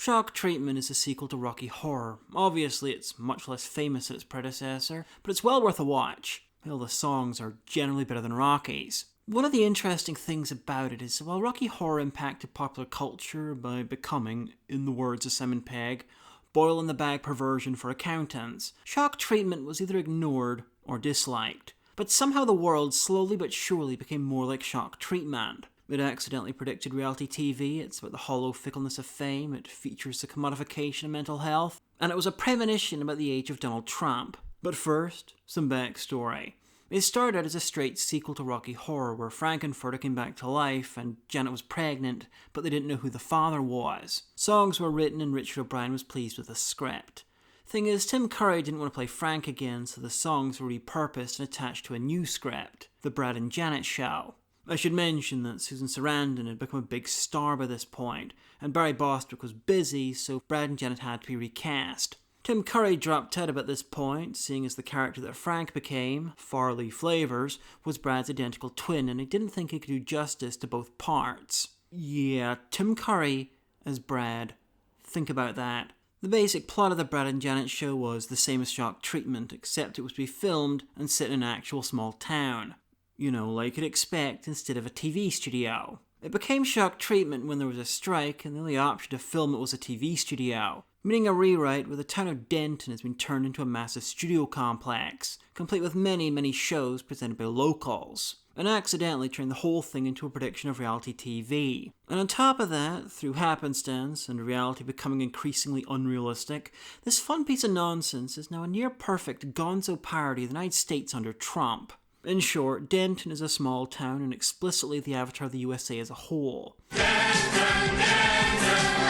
Shock Treatment is a sequel to Rocky Horror. Obviously, it's much less famous than its predecessor, but it's well worth a watch. Hell, the songs are generally better than Rocky's. One of the interesting things about it is that while Rocky Horror impacted popular culture by becoming, in the words of Simon Pegg, boil-in-the-bag perversion for accountants, Shock Treatment was either ignored or disliked. But somehow the world slowly but surely became more like Shock Treatment. It accidentally predicted reality TV, it's about the hollow fickleness of fame, it features the commodification of mental health, and it was a premonition about the age of Donald Trump. But first, some backstory. It started out as a straight sequel to Rocky Horror, where Frankenfurter came back to life and Janet was pregnant, but they didn't know who the father was. Songs were written and Richard O'Brien was pleased with the script. Thing is, Tim Curry didn't want to play Frank again, so the songs were repurposed and attached to a new script, The Brad and Janet Show. I should mention that Susan Sarandon had become a big star by this point, and Barry Bostwick was busy, so Brad and Janet had to be recast. Tim Curry dropped out about this point, seeing as the character that Frank became, Farley Flavors, was Brad's identical twin, and he didn't think he could do justice to both parts. Yeah, Tim Curry as Brad. Think about that. The basic plot of the Brad and Janet Show was the same as Shock Treatment, except it was to be filmed and set in an actual small town. You know, like you'd expect instead of a TV studio. It became Shock Treatment when there was a strike, and the only option to film it was a TV studio, meaning a rewrite where the town of Denton has been turned into a massive studio complex, complete with many, many shows presented by locals, and accidentally turned the whole thing into a prediction of reality TV. And on top of that, through happenstance and reality becoming increasingly unrealistic, this fun piece of nonsense is now a near-perfect gonzo parody of the United States under Trump. In short, Denton is a small town and explicitly the avatar of the USA as a whole. Denton,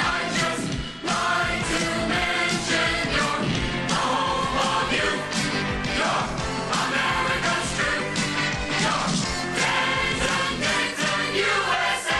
I just like to mention you're home of you. You're America's truth. You're Denton, USA.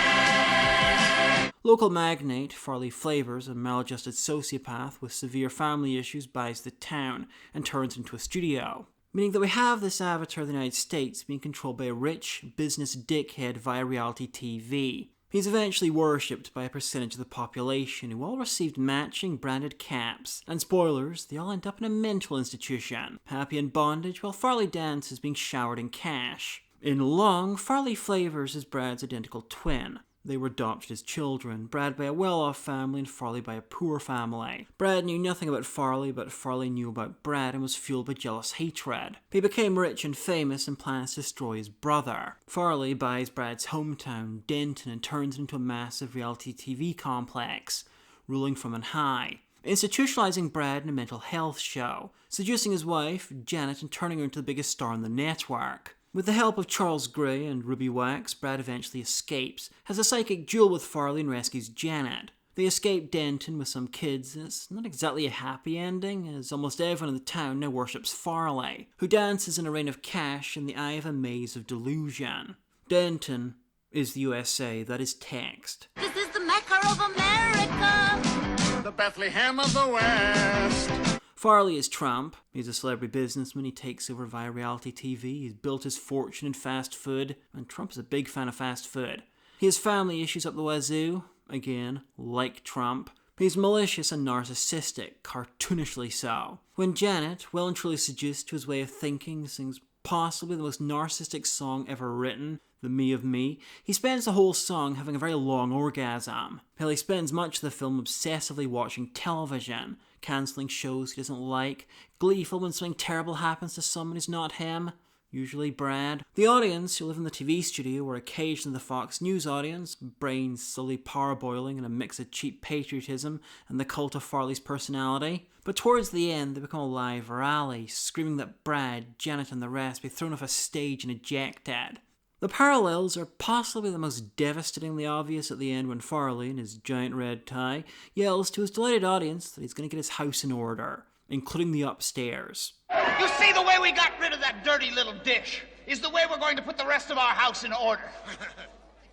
Local magnate Farley Flavors, a maladjusted sociopath with severe family issues, buys the town and turns it into a studio. Meaning that we have this avatar of the United States being controlled by a rich business dickhead via reality TV. He's eventually worshipped by a percentage of the population who all received matching branded caps. And spoilers, they all end up in a mental institution, happy in bondage while Farley dances being showered in cash. In long, Farley Flavors is Brad's identical twin. They were adopted as children, Brad by a well-off family and Farley by a poor family. Brad knew nothing about Farley, but Farley knew about Brad and was fueled by jealous hatred. He became rich and famous and plans to destroy his brother. Farley buys Brad's hometown, Denton, and turns it into a massive reality TV complex, ruling from on high, institutionalizing Brad in a mental health show, seducing his wife, Janet, and turning her into the biggest star on the network. With the help of Charles Gray and Ruby Wax, Brad eventually escapes, has a psychic duel with Farley and rescues Janet. They escape Denton with some kids, and it's not exactly a happy ending, as almost everyone in the town now worships Farley, who dances in a rain of cash in the eye of a maze of delusion. Denton is the USA, that is text. This is the Mecca of America! The Bethlehem of the West. Farley is Trump. He's a celebrity businessman. He takes over via reality TV. He's built his fortune in fast food, and Trump is a big fan of fast food. He has family issues up the wazoo, again, like Trump. He's malicious and narcissistic, cartoonishly so. When Janet, well and truly seduced to his way of thinking, sings possibly the most narcissistic song ever written, The Me of Me, he spends the whole song having a very long orgasm. Hell, he spends much of the film obsessively watching television, cancelling shows he doesn't like, gleeful when something terrible happens to someone who's not him, usually Brad. The audience, who live in the TV studio, or occasionally the Fox News audience, brains slowly parboiling in a mix of cheap patriotism and the cult of Farley's personality. But towards the end, they become a live rally, screaming that Brad, Janet and the rest be thrown off a stage and ejected. The parallels are possibly the most devastatingly obvious at the end when Farley, in his giant red tie, yells to his delighted audience that he's going to get his house in order, including the upstairs. You see, the way we got rid of that dirty little dish is the way we're going to put the rest of our house in order.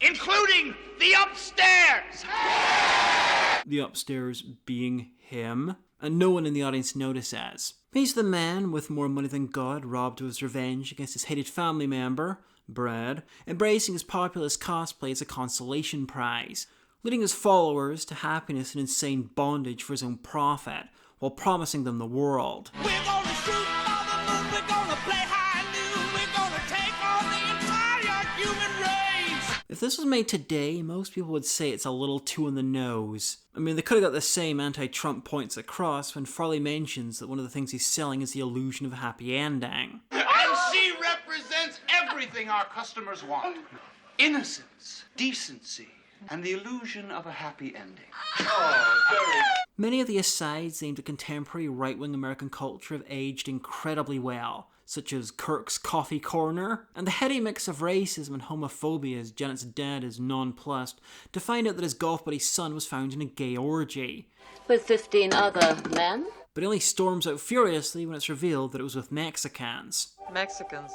Including the upstairs! The upstairs being him, and no one in the audience notices. He's the man with more money than God, robbed of his revenge against his hated family member, Brad, embracing his populist cosplay as a consolation prize. leading his followers to happiness and insane bondage for his own profit, while promising them the world. We're gonna shoot for the moon, we're gonna play high noon, we're gonna take on the entire human race. If this was made today, most people would say it's a little too on the nose. I mean, they could have got the same anti-Trump points across when Farley mentions that one of the things he's selling is the illusion of a happy ending. And she represents everything our customers want. Innocence, decency, and the illusion of a happy ending. Oh, very. Many of the asides aimed at contemporary right-wing American culture have aged incredibly well, such as Kirk's Coffee Corner, and the heady mix of racism and homophobia as Janet's dad is nonplussed to find out that his golf buddy's son was found in a gay orgy. With 15 other men? But he only storms out furiously when it's revealed that it was with Mexicans. Mexicans.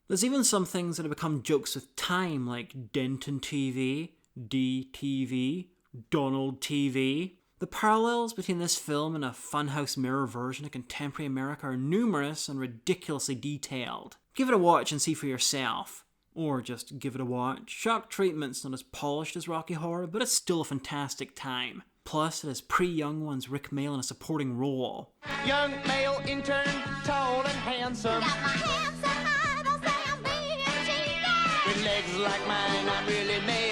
There's even some things that have become jokes with time, like Denton TV, DTV, Donald TV. The parallels between this film and a funhouse mirror version of contemporary America are numerous and ridiculously detailed. Give it a watch and see for yourself. Or just give it a watch. Shock Treatment's not as polished as Rocky Horror, but it's still a fantastic time. Plus, it has pre-Young One's Rick Mail in a supporting role. Young male intern, tall and handsome. Got my hands so high, don't say I'm being cheated. With legs like mine, I'm really made